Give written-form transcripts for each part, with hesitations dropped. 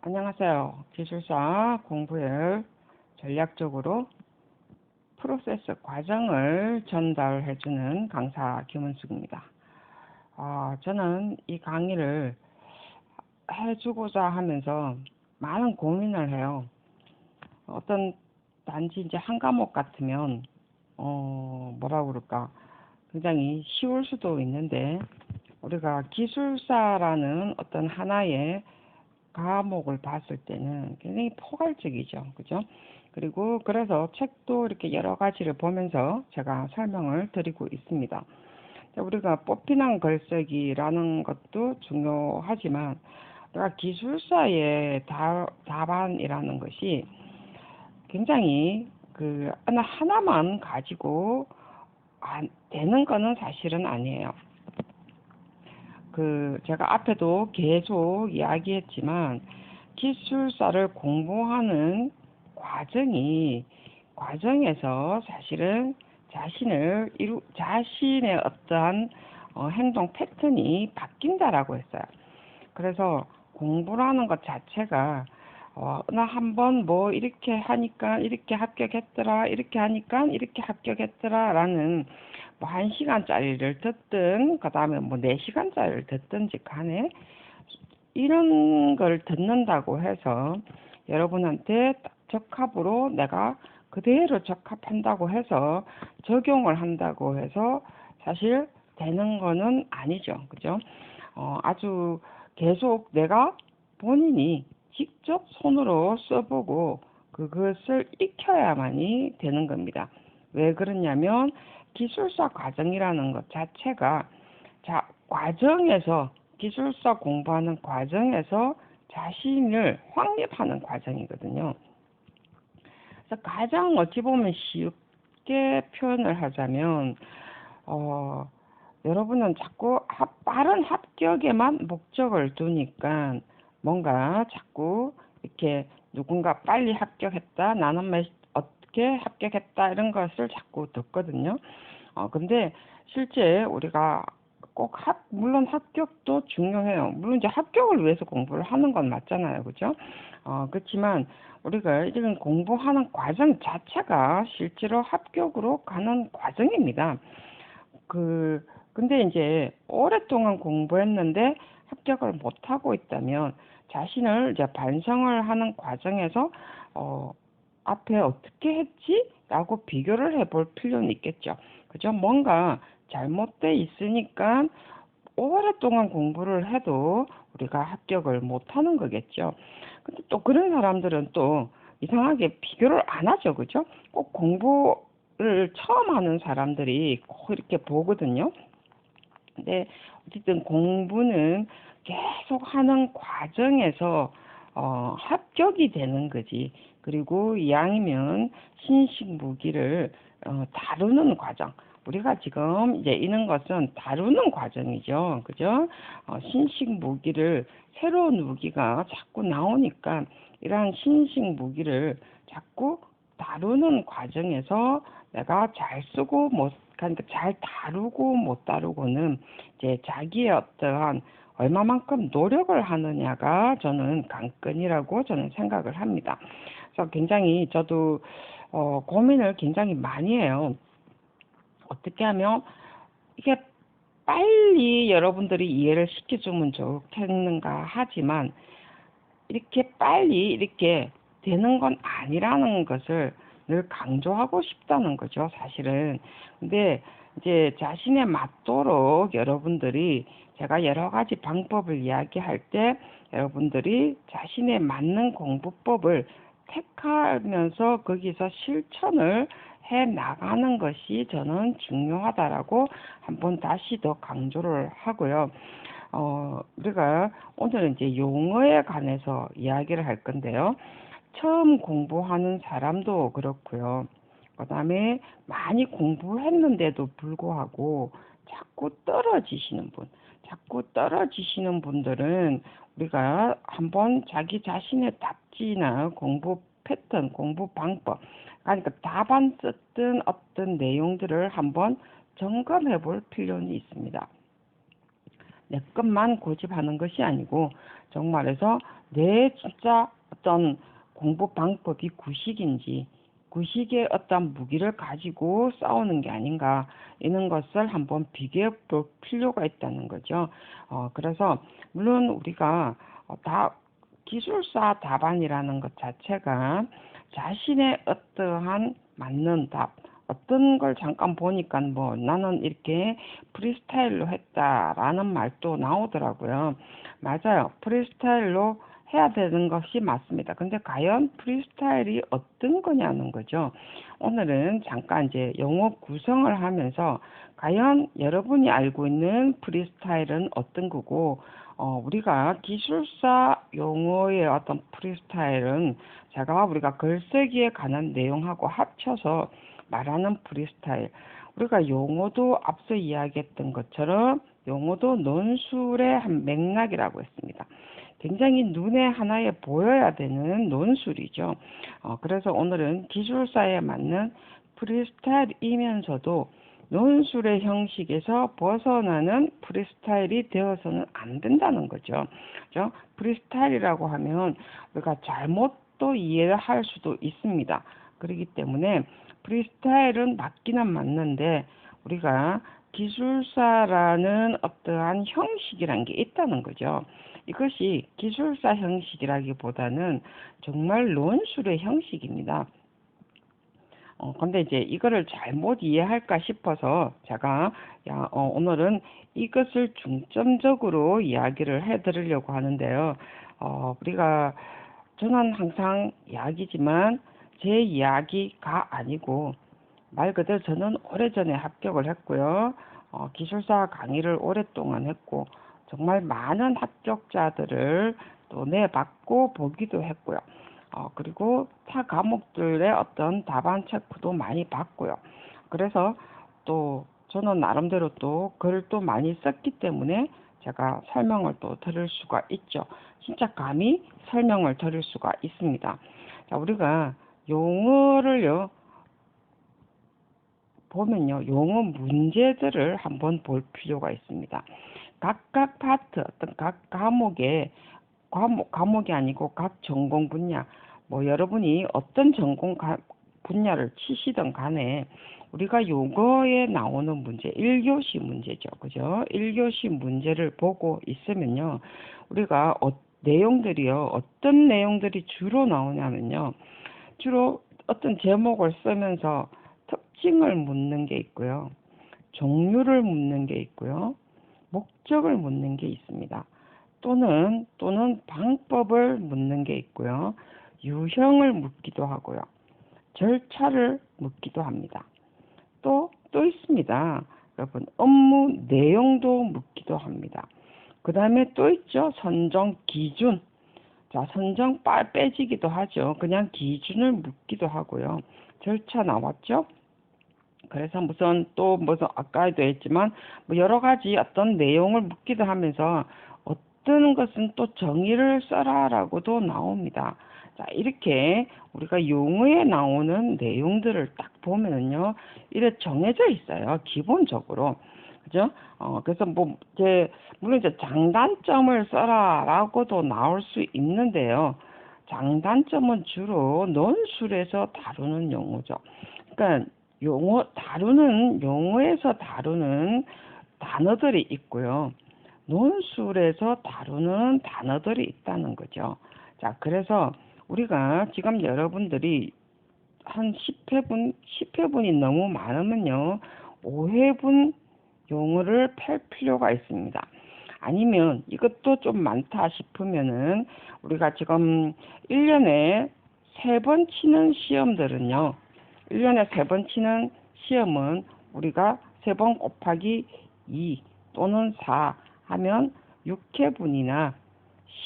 안녕하세요. 기술사 공부를 전략적으로 프로세스 과정을 전달해주는 강사 김은숙입니다. 저는 이 강의를 해주고자 하면서 많은 고민을 해요. 어떤 단지 이제 한 과목 같으면 뭐라 그럴까 굉장히 쉬울 수도 있는데 우리가 기술사라는 어떤 하나의 과목을 봤을 때는 굉장히 포괄적이죠. 그죠? 그리고 그래서 책도 이렇게 여러 가지를 보면서 제가 설명을 드리고 있습니다. 우리가 뽑히는 글쓰기라는 것도 중요하지만 내가 기술사의 답안이라는 것이 굉장히 그 하나만 가지고 안 되는 거는 사실은 아니에요. 제가 앞에도 계속 이야기했지만 기술사를 공부하는 과정에서 사실은 자신의 어떠한 행동 패턴이 바뀐다라고 했어요. 그래서 공부라는 것 자체가 나 한번 뭐 이렇게 하니까 이렇게 합격했더라, 이렇게 하니까 이렇게 합격했더라라는 뭐 1시간짜리를 듣든 그다음에 뭐 4시간짜리를 듣든지 간에 이런 걸 듣는다고 해서 여러분한테 적합으로 내가 그대로 적합한다고 해서 적용을 한다고 해서 사실 되는 거는 아니죠. 그죠? 아주 계속 내가 본인이 직접 손으로 써보고 그것을 익혀야만이 되는 겁니다. 왜 그러냐면 기술사 과정이라는 것 자체가 기술사 공부하는 과정에서 자신을 확립하는 과정이거든요. 그래서 가장 어찌 보면 쉽게 표현을 하자면 여러분은 자꾸 빠른 합격에만 목적을 두니까 뭔가 자꾸 이렇게 누군가 빨리 합격했다, 나는 어떻게 합격했다 이런 것을 자꾸 듣거든요. 근데 실제 우리가 물론 합격도 중요해요. 물론 이제 합격을 위해서 공부를 하는 건 맞잖아요. 그죠? 그렇지만 우리가 이런 공부하는 과정 자체가 실제로 합격으로 가는 과정입니다. 근데 이제 오랫동안 공부했는데 합격을 못하고 있다면 자신을 이제 반성을 하는 과정에서, 앞에 어떻게 했지? 라고 비교를 해볼 필요는 있겠죠. 그죠? 뭔가 잘못돼 있으니까 오랫동안 공부를 해도 우리가 합격을 못하는 거겠죠. 근데 또 그런 사람들은 또 이상하게 비교를 안 하죠. 그죠? 꼭 공부를 처음 하는 사람들이 꼭 이렇게 보거든요. 근데 어쨌든 공부는 계속 하는 과정에서 합격이 되는 거지. 그리고 이왕이면 신식 무기를 다루는 과정. 우리가 지금 이제 있는 것은 다루는 과정이죠. 그죠? 신식 무기를 새로운 무기가 자꾸 나오니까 이러한 신식 무기를 자꾸 다루는 과정에서 내가 잘 쓰고 그러니까 잘 다루고 못 다루고는 이제 자기의 어떠한 얼마만큼 노력을 하느냐가 저는 관건이라고 저는 생각을 합니다. 그래서 굉장히 저도 고민을 굉장히 많이 해요. 어떻게 하면 이게 빨리 여러분들이 이해를 시켜주면 좋겠는가 하지만 이렇게 빨리 이렇게 되는 건 아니라는 것을 늘 강조하고 싶다는 거죠, 사실은. 근데 이제 자신에 맞도록 여러분들이 제가 여러 가지 방법을 이야기할 때 여러분들이 자신에 맞는 공부법을 택하면서 거기서 실천을 해 나가는 것이 저는 중요하다라고 한번 다시 더 강조를 하고요. 우리가 오늘은 이제 용어에 관해서 이야기를 할 건데요. 처음 공부하는 사람도 그렇고요. 그다음에 많이 공부했는데도 불구하고 자꾸 떨어지시는 분들은 우리가 한번 자기 자신의 답지나 공부 패턴, 공부 방법, 그러니까 답안 썼던 어떤 내용들을 한번 점검해 볼 필요는 있습니다. 내 것만 고집하는 것이 아니고 정말해서 내 진짜 어떤 공부 방법이 구식인지, 구식의 어떤 무기를 가지고 싸우는 게 아닌가, 이런 것을 한번 비교해 볼 필요가 있다는 거죠. 그래서 물론 우리가 다 기술사 답안이라는 것 자체가 자신의 어떠한 맞는 답, 어떤 걸 잠깐 보니까 뭐 나는 이렇게 프리스타일로 했다라는 말도 나오더라고요. 맞아요. 프리스타일로 해야 되는 것이 맞습니다. 근데 과연 프리스타일이 어떤 거냐는 거죠. 오늘은 잠깐 이제 용어 구성을 하면서 과연 여러분이 알고 있는 프리스타일은 어떤 거고, 우리가 기술사 용어의 어떤 프리스타일은 제가 우리가 글쓰기에 관한 내용하고 합쳐서 말하는 프리스타일. 우리가 용어도 앞서 이야기했던 것처럼 용어도 논술의 한 맥락이라고 했습니다. 굉장히 눈에 하나에 보여야 되는 논술이죠. 그래서 오늘은 기술사에 맞는 프리스타일이면서도 논술의 형식에서 벗어나는 프리스타일이 되어서는 안 된다는 거죠. 그죠? 프리스타일이라고 하면 우리가 잘못 또 이해를 할 수도 있습니다. 그렇기 때문에 프리스타일은 맞기는 맞는데 우리가 기술사라는 어떠한 형식이란 게 있다는 거죠. 이것이 기술사 형식이라기보다는 정말 논술의 형식입니다. 근데 이제 이거를 잘못 이해할까 싶어서 제가 오늘은 이것을 중점적으로 이야기를 해드리려고 하는데요. 우리가 저는 항상 이야기지만 제 이야기가 아니고 말 그대로 저는 오래전에 합격을 했고요. 기술사 강의를 오랫동안 했고 정말 많은 합격자들을 또 내봤고 보기도 했고요. 그리고 타 과목들의 어떤 답안 체크도 많이 봤고요. 그래서 또 저는 나름대로 또 글을 또 많이 썼기 때문에 제가 설명을 또 드릴 수가 있죠. 진짜 감히 설명을 드릴 수가 있습니다. 자, 우리가 용어를요, 보면요, 용어 문제들을 한번 볼 필요가 있습니다. 각각 파트, 어떤 각 과목이 아니고 각 전공 분야, 뭐 여러분이 어떤 전공 분야를 치시든 간에 우리가 요거에 나오는 문제, 1교시 문제죠. 그죠? 1교시 문제를 보고 있으면요, 우리가 내용들이요, 어떤 내용들이 주로 나오냐면요, 주로 어떤 제목을 쓰면서 특징을 묻는 게 있고요, 종류를 묻는 게 있고요, 목적을 묻는 게 있습니다. 또는 방법을 묻는 게 있고요, 유형을 묻기도 하고요, 절차를 묻기도 합니다. 또 있습니다. 여러분, 업무 내용도 묻기도 합니다. 그 다음에 또 있죠. 선정 기준. 자, 선정 빼지기도 하죠. 그냥 기준을 묻기도 하고요. 절차 나왔죠? 그래서 무슨 아까도 했지만 뭐 여러 가지 어떤 내용을 묻기도 하면서 어떤 것은 또 정의를 써라라고도 나옵니다. 자, 이렇게 우리가 용어에 나오는 내용들을 딱 보면은요, 이래 정해져 있어요. 기본적으로. 그죠? 그래서 물론 이제 장단점을 써라라고도 나올 수 있는데요. 장단점은 주로 논술에서 다루는 용어죠. 그러니까 용어에서 다루는 단어들이 있고요. 논술에서 다루는 단어들이 있다는 거죠. 자, 그래서 우리가 지금 여러분들이 한 10회분이 너무 많으면요, 5회분 용어를 펼 필요가 있습니다. 아니면 이것도 좀 많다 싶으면은 우리가 지금 1년에 3번 치는 시험들은요, 1년에 3번 치는 시험은 우리가 3번 곱하기 2 또는 4 하면 6회분이나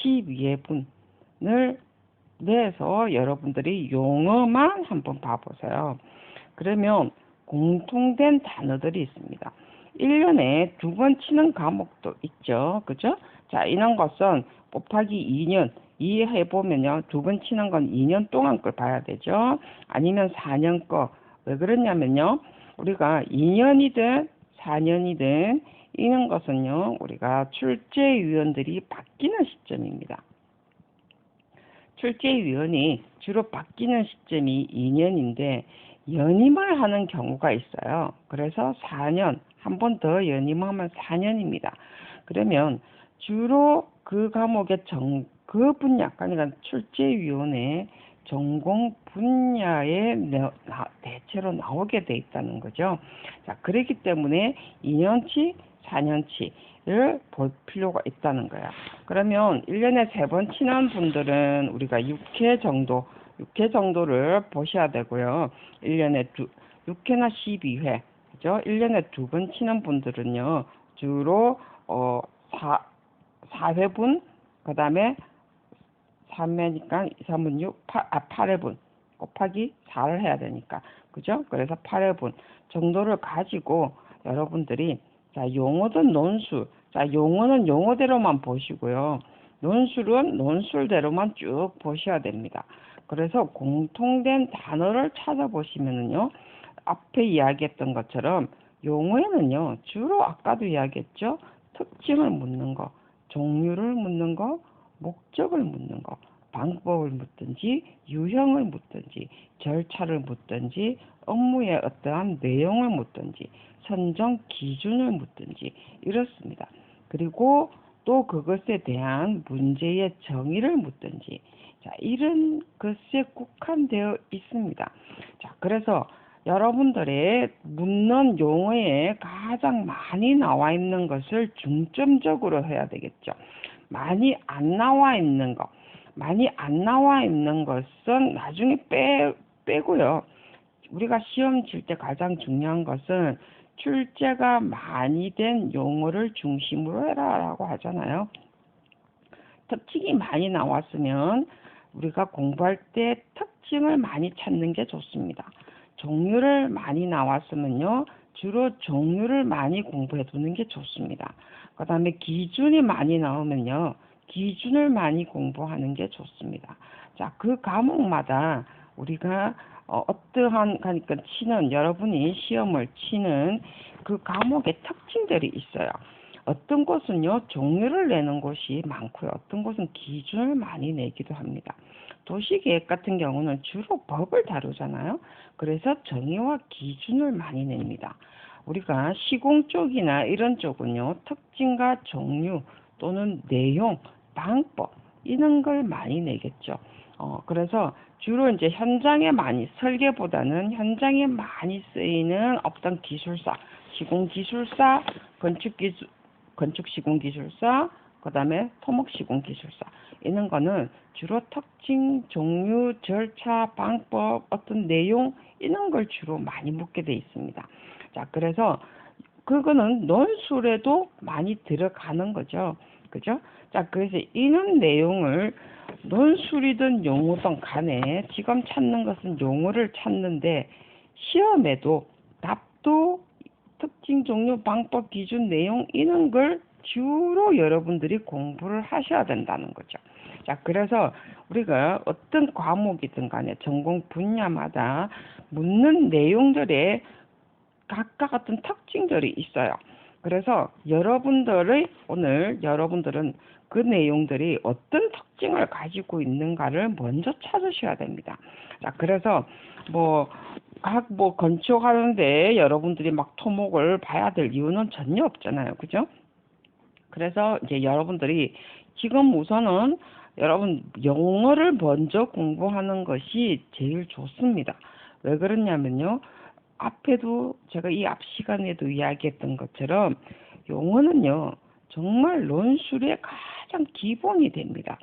12회분을 내서 여러분들이 용어만 한번 봐보세요. 그러면 공통된 단어들이 있습니다. 1년에 2번 치는 과목도 있죠. 그죠? 자, 이런 것은 곱하기 2년, 이해해보면요, 2번 치는 건 2년 동안 걸 봐야 되죠. 아니면 4년 거. 왜 그러냐면요, 우리가 2년이든 4년이든 이런 것은요, 우리가 출제위원들이 바뀌는 시점입니다. 출제위원이 주로 바뀌는 시점이 2년인데 연임을 하는 경우가 있어요. 그래서 4년, 한 번 더 연임하면 4년입니다. 그러면 주로 그 과목의 그 분야, 그러니까 출제위원회 전공 분야에 대체로 나오게 돼 있다는 거죠. 자, 그렇기 때문에 2년치, 4년치를 볼 필요가 있다는 거야. 그러면 1년에 3번 치는 분들은 우리가 6회 정도를 보셔야 되고요. 6회나 12회, 그죠? 1년에 2번 치는 분들은요, 주로 4회분, 그 다음에 3회니까 2, 3분 6, 8회분 곱하기 4를 해야 되니까, 그죠? 그래서 8회분 정도를 가지고 여러분들이, 자, 용어든 논술, 자, 용어는 용어대로만 보시고요. 논술은 논술대로만 쭉 보셔야 됩니다. 그래서 공통된 단어를 찾아보시면은요, 앞에 이야기했던 것처럼 용어에는요, 주로 아까도 이야기했죠. 특징을 묻는 거, 종류를 묻는 거, 목적을 묻는 거, 방법을 묻든지, 유형을 묻든지, 절차를 묻든지, 업무의 어떠한 내용을 묻든지, 선정 기준을 묻든지, 이렇습니다. 그리고 또 그것에 대한 문제의 정의를 묻든지, 자, 이런 것에 국한되어 있습니다. 자, 그래서 여러분들의 묻는 용어에 가장 많이 나와 있는 것을 중점적으로 해야 되겠죠. 많이 안 나와 있는 것은 나중에 빼고요. 우리가 시험 칠 때 가장 중요한 것은 출제가 많이 된 용어를 중심으로 해라라고 하잖아요. 특징이 많이 나왔으면 우리가 공부할 때 특징을 많이 찾는 게 좋습니다. 종류를 많이 나왔으면요, 주로 종류를 많이 공부해 두는 게 좋습니다. 그 다음에 기준이 많이 나오면요, 기준을 많이 공부하는 게 좋습니다. 자, 그 과목마다 우리가 어떠한, 그러니까 여러분이 시험을 치는 그 과목의 특징들이 있어요. 어떤 곳은요, 종류를 내는 곳이 많고요. 어떤 곳은 기준을 많이 내기도 합니다. 도시계획 같은 경우는 주로 법을 다루잖아요. 그래서 정의와 기준을 많이 냅니다. 우리가 시공 쪽이나 이런 쪽은요, 특징과 종류 또는 내용, 방법 이런 걸 많이 내겠죠. 그래서 주로 이제 설계보다는 현장에 많이 쓰이는 어떤 기술사, 시공기술사, 건축시공기술사, 그 다음에 토목시공기술사 이런 거는 주로 특징, 종류, 절차, 방법, 어떤 내용 이런 걸 주로 많이 묻게 돼 있습니다. 자, 그래서 그거는 논술에도 많이 들어가는 거죠. 그죠? 자, 그래서 이런 내용을 논술이든 용어든 간에 지금 찾는 것은 용어를 찾는데 시험에도 답도 특징, 종류, 방법, 기준, 내용 이런 걸 주로 여러분들이 공부를 하셔야 된다는 거죠. 자, 그래서 우리가 어떤 과목이든 간에 전공 분야마다 묻는 내용들의 각각 어떤 특징들이 있어요. 그래서 오늘 여러분들은 그 내용들이 어떤 특징을 가지고 있는가를 먼저 찾으셔야 됩니다. 자, 그래서 건축하는데 여러분들이 막 토목을 봐야 될 이유는 전혀 없잖아요. 그죠? 그래서 이제 여러분들이 지금 우선은 여러분 영어를 먼저 공부하는 것이 제일 좋습니다. 왜 그러냐면요. 앞에도 제가 이 앞 시간에도 이야기했던 것처럼 용어는요. 정말 논술의 가장 기본이 됩니다.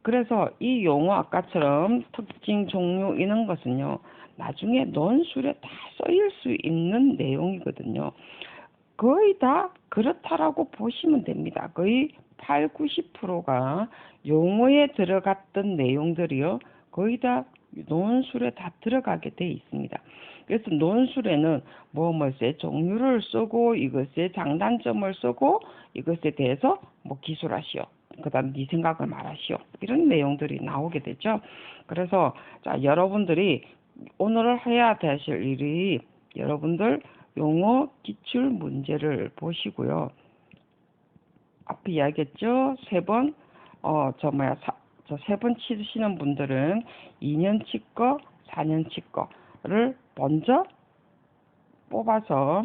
그래서 이 용어 아까처럼 특징, 종류 이런 것은요. 나중에 논술에 다 쓰일 수 있는 내용이거든요. 거의 다 그렇다라고 보시면 됩니다. 거의 8, 90%가 용어에 들어갔던 내용들이요. 거의 다 논술에 다 들어가게 돼 있습니다. 그래서 논술에는 뭐뭐의 종류를 쓰고 이것의 장단점을 쓰고 이것에 대해서 기술하시오. 그 다음 네 생각을 말하시오. 이런 내용들이 나오게 되죠. 그래서 자, 여러분들이 오늘 해야 되실 일이 여러분들 용어 기출 문제를 보시고요. 앞에 이야기했죠. 3번 저 3번 치시는 분들은 2년치 거, 4년치 거를 먼저 뽑아서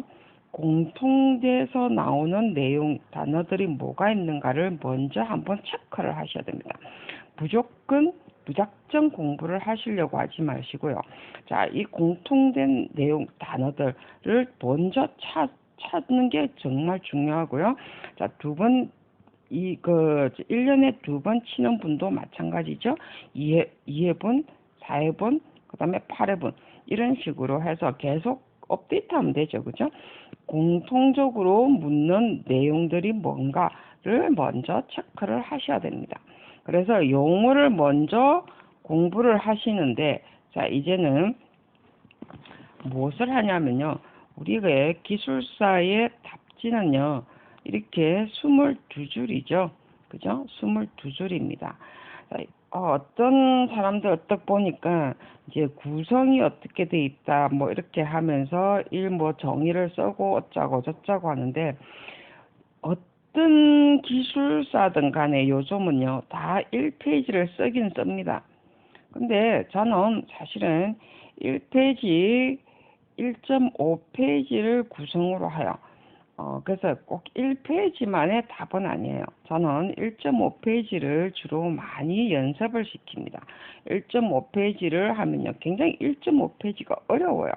공통돼서 나오는 내용 단어들이 뭐가 있는가를 먼저 한번 체크를 하셔야 됩니다. 무작정 공부를 하시려고 하지 마시고요. 자, 이 공통된 내용 단어들을 먼저 찾는 게 정말 중요하고요. 자, 1년에 2번 치는 분도 마찬가지죠. 2회분, 4회분, 그 다음에 8회분 이런 식으로 해서 계속 업데이트하면 되죠. 그죠? 공통적으로 묻는 내용들이 뭔가를 먼저 체크를 하셔야 됩니다. 그래서 용어를 먼저 공부를 하시는데, 자, 이제는 무엇을 하냐면요. 우리가 기술사의 답지는요. 이렇게 22줄이죠. 그죠? 22줄입니다. 어떤 사람들 어떻게 보니까 이제 구성이 어떻게 돼 있다 뭐 이렇게 하면서 정의를 쓰고 어쩌고 저쩌고 하는데, 어떤 기술사든 간에 요즘은요 다 1페이지를 쓰긴 씁니다. 근데 저는 사실은 1페이지 1.5페이지를 구성으로 해요. 그래서 꼭 1페이지만의 답은 아니에요. 저는 1.5페이지를 주로 많이 연습을 시킵니다. 1.5페이지를 하면요. 굉장히 1.5페이지가 어려워요.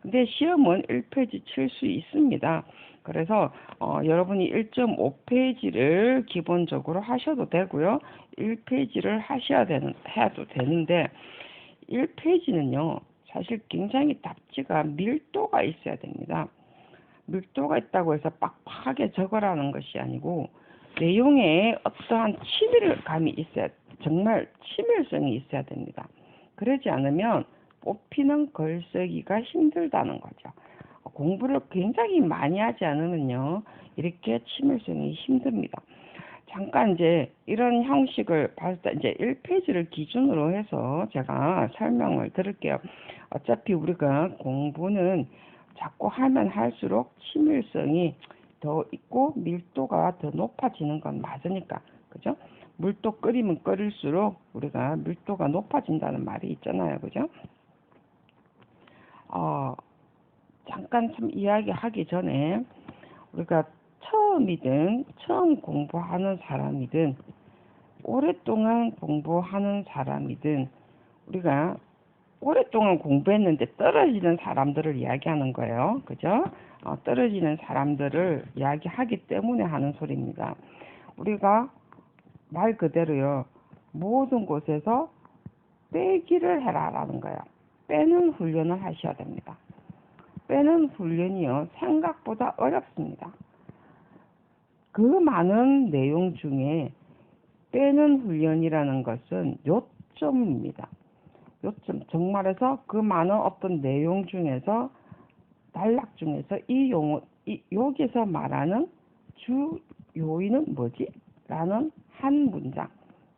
근데 시험은 1페이지 칠 수 있습니다. 그래서 여러분이 1.5페이지를 기본적으로 하셔도 되고요. 1페이지를 해도 되는데 1페이지는요. 사실 굉장히 답지가 밀도가 있어야 됩니다. 밀도가 있다고 해서 빡빡하게 적으라는 것이 아니고 내용에 어떠한 친밀감이 정말 친밀성이 있어야 됩니다. 그러지 않으면 뽑히는 글쓰기가 힘들다는 거죠. 공부를 굉장히 많이 하지 않으면요 이렇게 친밀성이 힘듭니다. 잠깐 이제 이런 형식을 봤을 때 이제 1페이지를 기준으로 해서 제가 설명을 드릴게요. 어차피 우리가 공부는 자꾸 하면 할수록 친밀성이 더 있고 밀도가 더 높아지는 건 맞으니까. 그죠? 물도 끓이면 끓일수록 우리가 밀도가 높아진다는 말이 있잖아요. 그죠? 잠깐 좀 이야기하기 전에 우리가 처음 공부하는 사람이든 오랫동안 공부하는 사람이든 우리가 오랫동안 공부했는데 떨어지는 사람들을 이야기하는 거예요. 그죠? 떨어지는 사람들을 이야기하기 때문에 하는 소리입니다. 우리가 말 그대로요. 모든 곳에서 빼기를 해라라는 거예요. 빼는 훈련을 하셔야 됩니다. 빼는 훈련이요. 생각보다 어렵습니다. 그 많은 내용 중에 빼는 훈련이라는 것은 요점입니다. 요점, 정말해서 그 많은 어떤 내용 중에서 단락 중에서 여기서 말하는 주 요인은 뭐지? 라는 한 문장,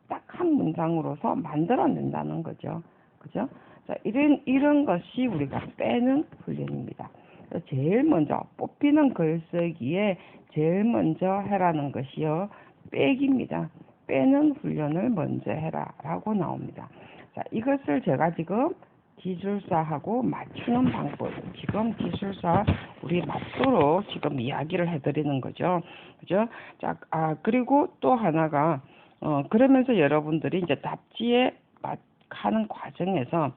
딱 한 문장으로서 만들어낸다는 거죠. 그죠? 자, 이런 것이 우리가 빼는 훈련입니다. 제일 먼저 뽑히는 글쓰기에 제일 먼저 해라는 것이요. 빼기입니다. 빼는 훈련을 먼저 해라 라고 나옵니다. 자, 이것을 제가 지금 기술사하고 맞추는 방법, 지금 기술사 우리 맞도록 지금 이야기를 해드리는 거죠. 그죠? 자, 그리고 또 하나가, 그러면서 여러분들이 이제 답지에 하는 과정에서,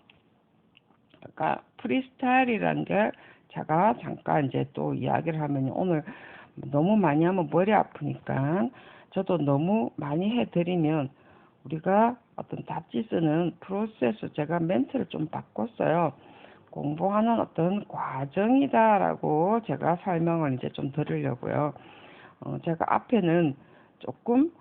아까 프리스타일이라는 게 제가 잠깐 이제 또 이야기를 하면 오늘 너무 많이 하면 머리 아프니까 저도 너무 많이 해드리면 우리가 어떤 답지 쓰는 프로세스, 제가 멘트를 좀 바꿨어요. 공부하는 어떤 과정이다라고 제가 설명을 이제 좀 드리려고요. 제가 앞에는 조금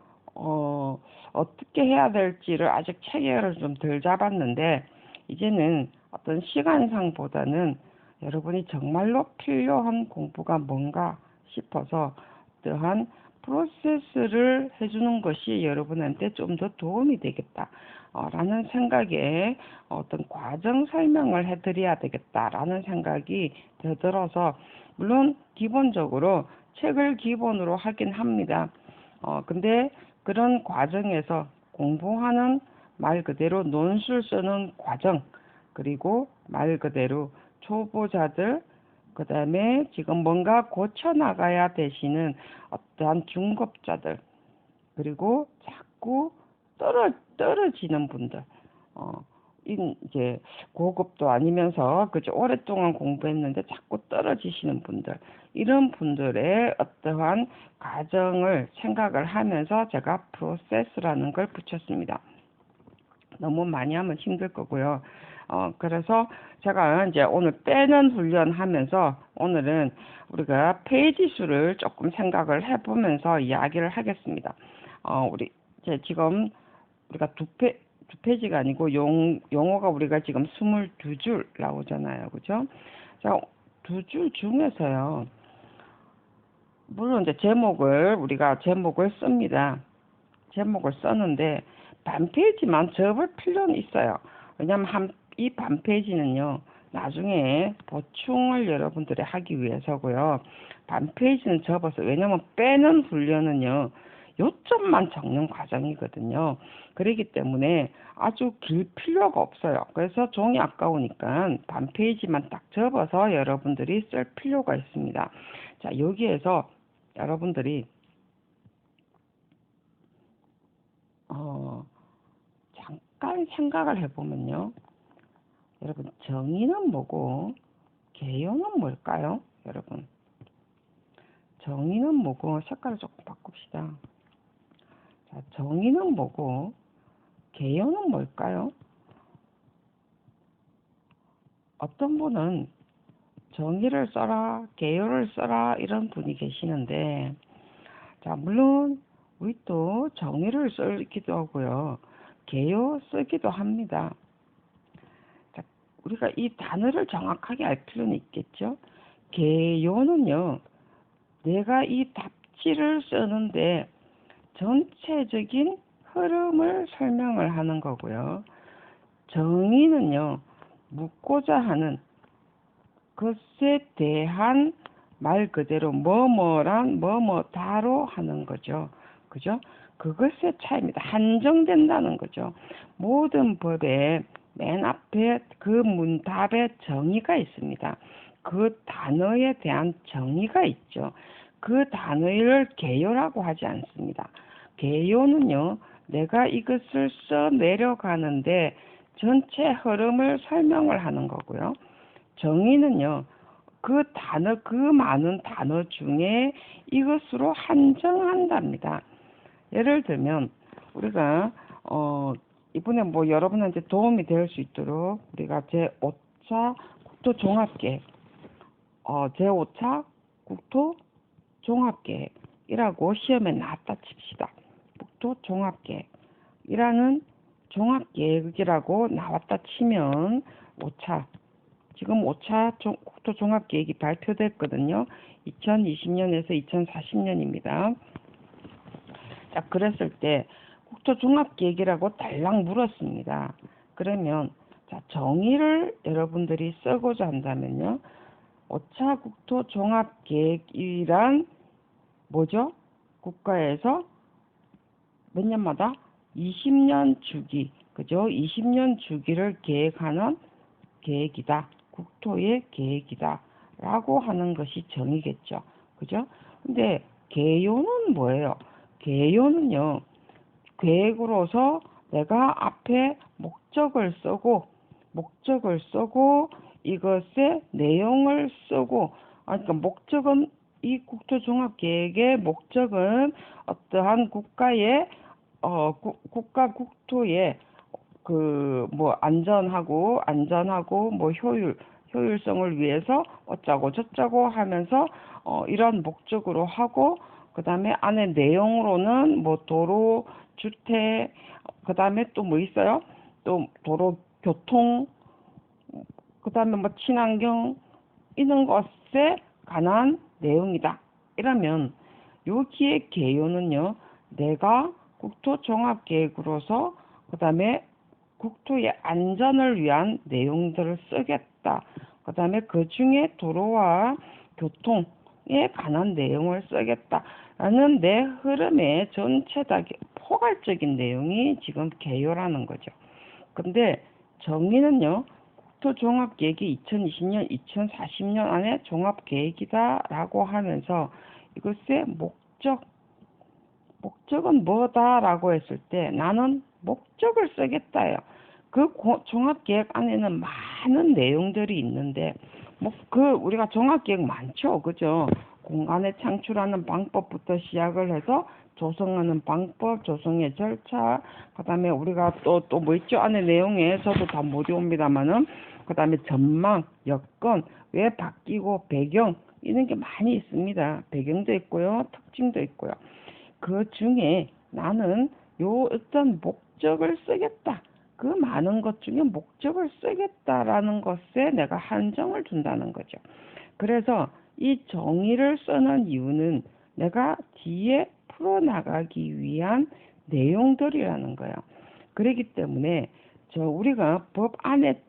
어떻게 해야 될지를 아직 체계를 좀 덜 잡았는데 이제는 어떤 시간상보다는 여러분이 정말로 필요한 공부가 뭔가 싶어서 또한 프로세스를 해주는 것이 여러분한테 좀 더 도움이 되겠다 라는 생각에 어떤 과정 설명을 해드려야 되겠다라는 생각이 들어서, 물론 기본적으로 책을 기본으로 하긴 합니다. 근데 그런 과정에서 공부하는 말 그대로 논술 쓰는 과정, 그리고 말 그대로 초보자들, 그 다음에 지금 뭔가 고쳐나가야 되시는 어떠한 중급자들, 그리고 자꾸 떨어지는 분들, 이제 고급도 아니면서 그저 오랫동안 공부했는데 자꾸 떨어지시는 분들, 이런 분들의 어떠한 과정을 생각을 하면서 제가 프로세스라는 걸 붙였습니다. 너무 많이 하면 힘들 거고요. 그래서 제가 이제 오늘 빼는 훈련하면서 오늘은 우리가 페이지 수를 조금 생각을 해보면서 이야기를 하겠습니다. 우리 지금 우리가 두 페이지가 아니고 용어가 우리가 지금 22줄 나오잖아요. 그죠? 자, 두 줄 중에서요. 물론 이제 우리가 제목을 씁니다. 제목을 썼는데 반 페이지만 접을 필요는 있어요. 왜냐하면 이 반 페이지는요, 나중에 보충을 여러분들이 하기 위해서고요. 반 페이지는 접어서, 왜냐하면 빼는 훈련은요, 요점만 적는 과정이거든요. 그렇기 때문에 아주 길 필요가 없어요. 그래서 종이 아까우니까 반 페이지만 딱 접어서 여러분들이 쓸 필요가 있습니다. 자, 여기에서 여러분들이 잠깐 생각을 해보면요. 여러분, 정의는 뭐고 개요는 뭘까요? 여러분, 정의는 뭐고, 색깔을 조금 바꿉시다. 자, 정의는 뭐고 개요는 뭘까요? 어떤 분은 정의를 써라, 개요를 써라 이런 분이 계시는데, 자, 물론 우리 또 정의를 쓰기도 하고요, 개요 쓰기도 합니다. 자, 우리가 이 단어를 정확하게 알 필요는 있겠죠. 개요는요, 내가 이 답지를 쓰는데 전체적인 흐름을 설명을 하는 거고요. 정의는요, 묻고자 하는 것에 대한 말 그대로 뭐뭐란 뭐뭐다로 하는 거죠. 그죠? 그것의 차이입니다. 한정된다는 거죠. 모든 법에 맨 앞에 그 문답에 정의가 있습니다. 그 단어에 대한 정의가 있죠. 그 단어를 개요라고 하지 않습니다. 개요는요, 내가 이것을 써 내려가는데 전체 흐름을 설명을 하는 거고요. 정의는요, 그 많은 단어 중에 이것으로 한정한답니다. 예를 들면, 우리가, 이번에 뭐 여러분한테 도움이 될 수 있도록 우리가 제5차 국토종합계획, 제5차 국토종합계획이라고 시험에 나왔다 칩시다. 국토종합계획이라는 종합계획이라고 나왔다 치면 5차, 지금 5차 국토종합계획이 발표됐거든요. 2020년에서 2040년입니다. 자, 그랬을 때 국토종합계획이라고 달랑 물었습니다. 그러면 자, 정의를 여러분들이 쓰고자 한다면요, 5차 국토종합계획이란 뭐죠? 국가에서 몇 년마다 20년 주기, 그죠? 20년 주기를 계획하는 계획이다. 국토의 계획이다. 라고 하는 것이 정의겠죠. 그죠? 근데 개요는 뭐예요? 개요는요, 계획으로서 내가 앞에 목적을 쓰고 이것의 내용을 쓰고, 그러니까 목적은, 이 국토종합계획의 목적은 어떠한 국가의 국가 국토의 뭐 안전하고 뭐 효율성을 위해서 어쩌고 저쩌고 하면서 이런 목적으로 하고, 그 다음에 안에 내용으로는 뭐 도로, 주택, 그 다음에 또 뭐 있어요? 또 도로, 교통, 그 다음에 뭐 친환경, 이런 것에 관한 내용이다. 이러면 여기에 개요는요, 내가 국토종합계획으로서 그 다음에 국토의 안전을 위한 내용들을 쓰겠다. 그 다음에 그 중에 도로와 교통에 관한 내용을 쓰겠다. 라는 내 흐름의 전체 다 포괄적인 내용이 지금 개요라는 거죠. 근데 정의는요, 국토종합계획이 2020년, 2040년 안에 종합계획이다라고 하면서 이것의 목적은 뭐다라고 했을 때 나는 목적을 쓰겠다요. 그 종합계획 안에는 많은 내용들이 있는데 우리가 종합계획 많죠, 그죠? 공간을 창출하는 방법부터 시작을 해서 조성하는 방법, 조성의 절차, 그다음에 우리가 또 뭐 있죠? 안에 내용에 저도 다 못 외웁니다만은 그다음에 전망, 여건, 왜 바뀌고 배경 이런 게 많이 있습니다. 배경도 있고요, 특징도 있고요. 그 중에 나는 요 어떤 목적을 쓰겠다. 그 많은 것 중에 목적을 쓰겠다라는 것에 내가 한정을 준다는 거죠. 그래서 이 정의를 쓰는 이유는 내가 뒤에 풀어나가기 위한 내용들이라는 거예요. 그렇기 때문에 우리가 법 안에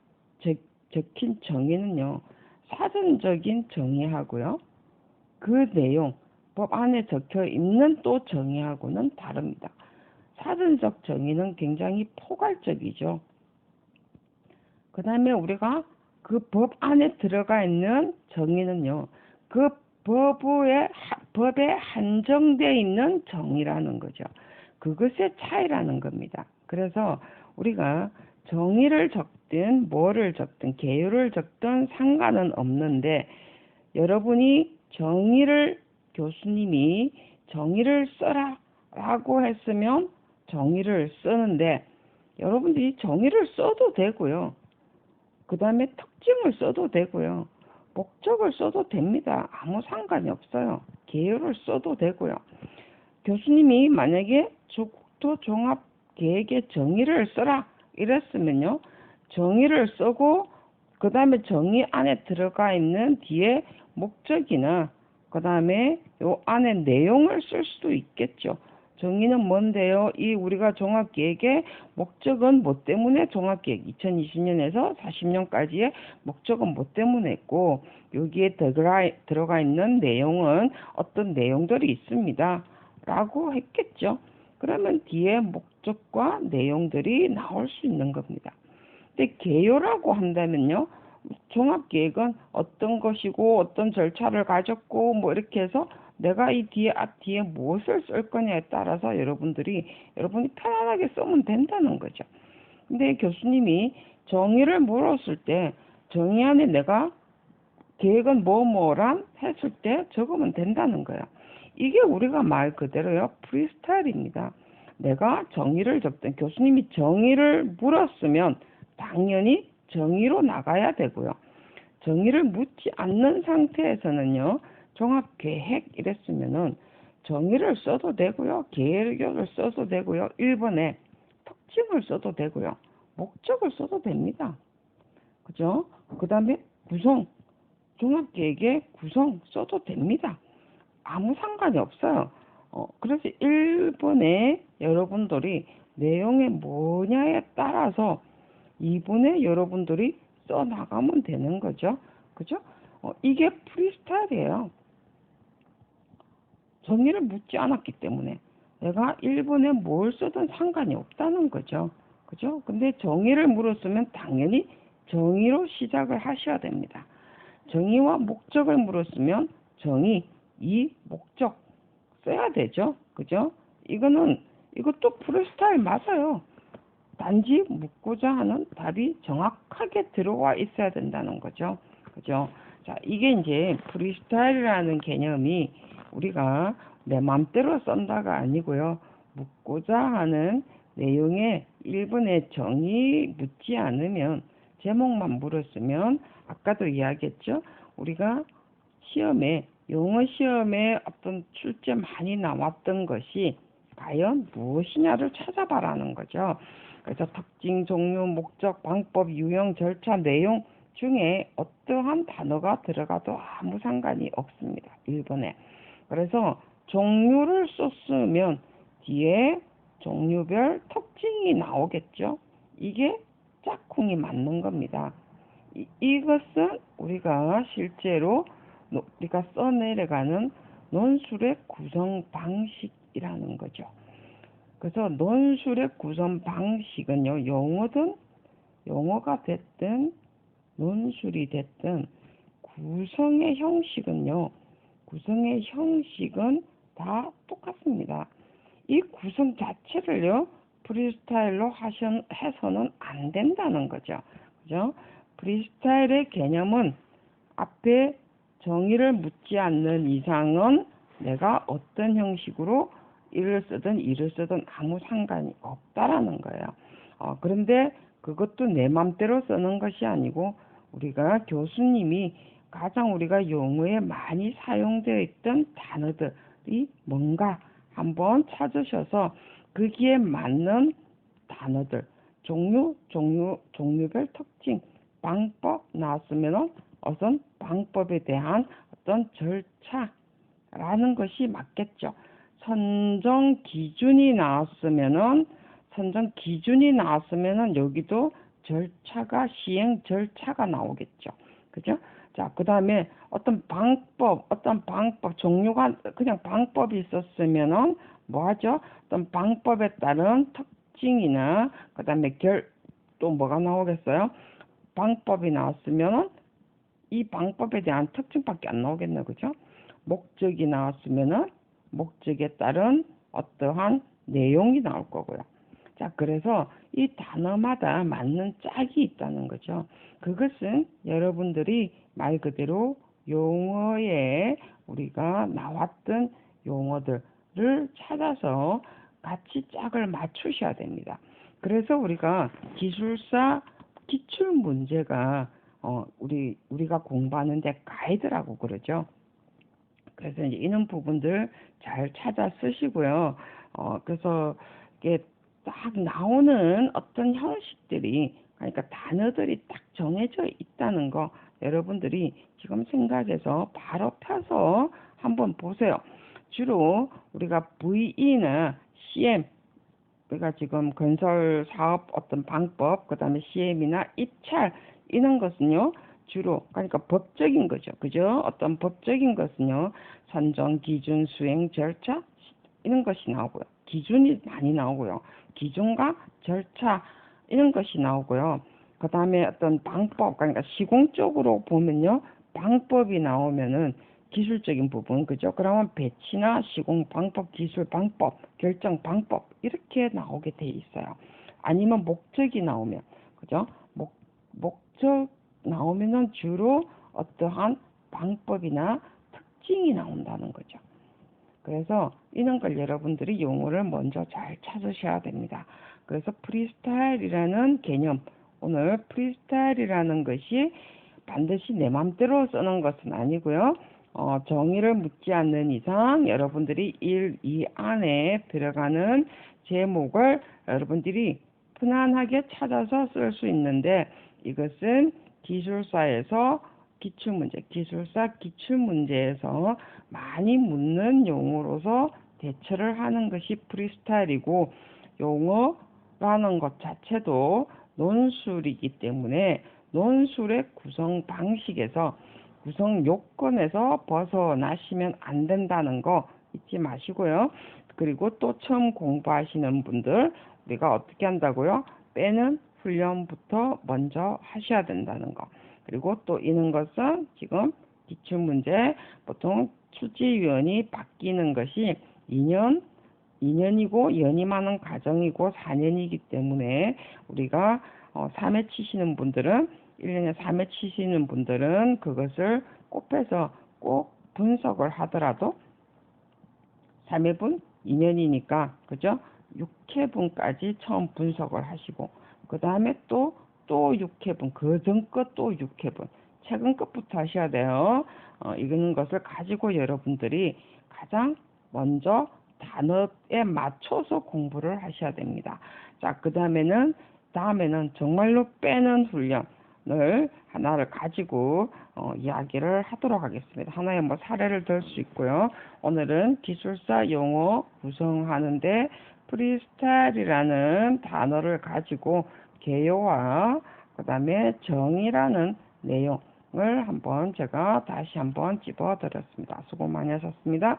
적힌 정의는요, 사전적인 정의하고요, 그 내용, 법 안에 적혀 있는 또 정의하고는 다릅니다. 사전적 정의는 굉장히 포괄적이죠. 그 다음에 우리가 그 법 안에 들어가 있는 정의는요, 그 법에 한정되어 있는 정의라는 거죠. 그것의 차이라는 겁니다. 그래서 우리가 정의를 적든 뭐를 적든 개요를 적든 상관은 없는데, 여러분이 교수님이 정의를 써라 라고 했으면 정의를 쓰는데, 여러분들이 정의를 써도 되고요, 그 다음에 특징을 써도 되고요, 목적을 써도 됩니다. 아무 상관이 없어요. 개요를 써도 되고요. 교수님이 만약에 국토종합계획의 정의를 써라 이랬으면요, 정의를 쓰고 그 다음에 정의 안에 들어가 있는 뒤에 목적이나 그 다음에 요 안에 내용을 쓸 수도 있겠죠. 정의는 뭔데요? 우리가 종합계획의 목적은 뭐 때문에 종합계획 2020년에서 40년까지의 목적은 뭐 때문에 있고, 여기에 들어가 있는 내용은 어떤 내용들이 있습니다 라고 했겠죠. 그러면 뒤에 목적과 내용들이 나올 수 있는 겁니다. 근데 개요라고 한다면요, 종합계획은 어떤 것이고 어떤 절차를 가졌고 뭐 이렇게 해서 내가 이 뒤에 무엇을 쓸 거냐에 따라서 여러분이 편안하게 쓰면 된다는 거죠. 근데 교수님이 정의를 물었을 때 정의 안에 내가 계획은 뭐뭐란 했을 때 적으면 된다는 거예요. 이게 우리가 말 그대로요, 프리스타일입니다. 내가 정의를 적든 교수님이 정의를 물었으면 당연히 정의로 나가야 되고요. 정의를 묻지 않는 상태에서는요, 종합계획 이랬으면은 정의를 써도 되고요, 계획을 써도 되고요, 1번에 특징을 써도 되고요, 목적을 써도 됩니다. 그죠? 그 다음에 종합계획의 구성 써도 됩니다. 아무 상관이 없어요. 그래서 1번에 여러분들이 내용이 뭐냐에 따라서 2번에 여러분들이 써나가면 되는 거죠. 그죠? 이게 프리스타일이에요. 정의를 묻지 않았기 때문에 내가 1번에 뭘 쓰든 상관이 없다는 거죠. 그죠? 근데 정의를 물었으면 당연히 정의로 시작을 하셔야 됩니다. 정의와 목적을 물었으면 정의, 목적 써야 되죠. 그죠? 이것도 프리스타일 맞아요. 단지 묻고자 하는 답이 정확하게 들어와 있어야 된다는 거죠. 그죠? 자, 이게 이제 프리스타일이라는 개념이 우리가 내 맘대로 쓴다가 아니고요, 묻고자 하는 내용에 1번의 정의 묻지 않으면, 제목만 물었으면, 아까도 이야기했죠, 우리가 영어 시험에 어떤 출제 많이 나왔던 것이 과연 무엇이냐를 찾아봐라는 거죠. 그래서 특징, 종류, 목적, 방법, 유형, 절차, 내용 중에 어떠한 단어가 들어가도 아무 상관이 없습니다. 1번에. 그래서 종류를 썼으면 뒤에 종류별 특징이 나오겠죠. 이게 짝꿍이 맞는 겁니다. 이것은 우리가 실제로 우리가 써내려가는 논술의 구성 방식이라는 거죠. 그래서 논술의 구성 방식은요, 용어가 됐든 논술이 됐든 구성의 형식은 다 똑같습니다. 이 구성 자체를요, 프리스타일로 해서는 안 된다는 거죠. 그죠? 프리스타일의 개념은 앞에 정의를 묻지 않는 이상은 내가 어떤 형식으로 일을 쓰든 아무 상관이 없다라는 거예요. 그런데 그것도 내 맘대로 쓰는 것이 아니고 우리가 교수님이 가장 우리가 용어에 많이 사용되어 있던 단어들이 뭔가 한번 찾으셔서 거기에 맞는 단어들, 종류별 특징, 방법 나왔으면은 우선 방법에 대한 어떤 절차라는 것이 맞겠죠. 선정 기준이 나왔으면은 여기도 시행 절차가 나오겠죠. 그죠? 자, 그 다음에 어떤 방법, 종류가 그냥 방법이 있었으면은 뭐 하죠? 어떤 방법에 따른 특징이나 그 다음에 또 뭐가 나오겠어요? 방법이 나왔으면은 이 방법에 대한 특징밖에 안 나오겠네, 그죠? 목적이 나왔으면은 목적에 따른 어떠한 내용이 나올 거고요. 자, 그래서 이 단어마다 맞는 짝이 있다는 거죠. 그것은 여러분들이 말 그대로 용어에 우리가 나왔던 용어들을 찾아서 같이 짝을 맞추셔야 됩니다. 그래서 우리가 기술사 기출 문제가 우리가 공부하는데 가이드라고 그러죠. 그래서 이제 이런 부분들 잘 찾아 쓰시고요. 그래서 이게 딱 나오는 어떤 형식들이, 그러니까 단어들이 딱 정해져 있다는 거 여러분들이 지금 생각해서 바로 펴서 한번 보세요. 주로 우리가 VE나 CM, 우리가 지금 건설 사업 어떤 방법, 그 다음에 CM이나 입찰, 이런 것은요, 주로, 그러니까 법적인 거죠. 그죠? 어떤 법적인 것은요, 선정, 기준, 수행, 절차, 이런 것이 나오고요. 기준이 많이 나오고요. 기준과 절차, 이런 것이 나오고요. 그 다음에 어떤 방법, 그러니까 시공적으로 보면요, 방법이 나오면은 기술적인 부분, 그죠? 그러면 배치나 시공 방법, 기술 방법, 결정 방법, 이렇게 나오게 돼 있어요. 아니면 목적이 나오면, 그죠? 목적 나오면은 주로 어떠한 방법이나 특징이 나온다는 거죠. 그래서 이런 걸 여러분들이 용어를 먼저 잘 찾으셔야 됩니다. 그래서 프리스타일이라는 개념, 오늘 프리스타일이라는 것이 반드시 내 맘대로 쓰는 것은 아니고요. 정의를 묻지 않는 이상 여러분들이 이 안에 들어가는 제목을 여러분들이 편안하게 찾아서 쓸 수 있는데, 이것은 기술사 기출문제에서 많이 묻는 용어로서 대처를 하는 것이 프리스타일이고, 용어라는 것 자체도 논술이기 때문에 논술의 구성 방식에서, 구성 요건에서 벗어나시면 안 된다는 거 잊지 마시고요. 그리고 또 처음 공부하시는 분들, 우리가 어떻게 한다고요? 빼는 훈련부터 먼저 하셔야 된다는 거. 그리고 또 이런 것은 지금 기출문제 보통 출제위원이 바뀌는 것이 2년이고 연임하는 과정이고 4년이기 때문에 우리가 3회 치시는 분들은 1년에 3회 치시는 분들은 그것을 곱해서 꼭 분석을 하더라도 3회분 2년이니까 그죠? 6회분까지 처음 분석을 하시고 그 다음에 또 6회분, 그 전 거 또 6회분, 최근 것부터 하셔야 돼요. 이런 것을 가지고 여러분들이 가장 먼저 단어에 맞춰서 공부를 하셔야 됩니다. 자, 다음에는 정말로 빼는 훈련을 하나를 가지고 이야기를 하도록 하겠습니다. 하나의 사례를 들 수 있고요. 오늘은 기술사 용어 구성하는데 프리스타일이라는 단어를 가지고 개요와 그 다음에 정의라는 내용을 제가 다시 한번 집어드렸습니다. 수고 많이 하셨습니다.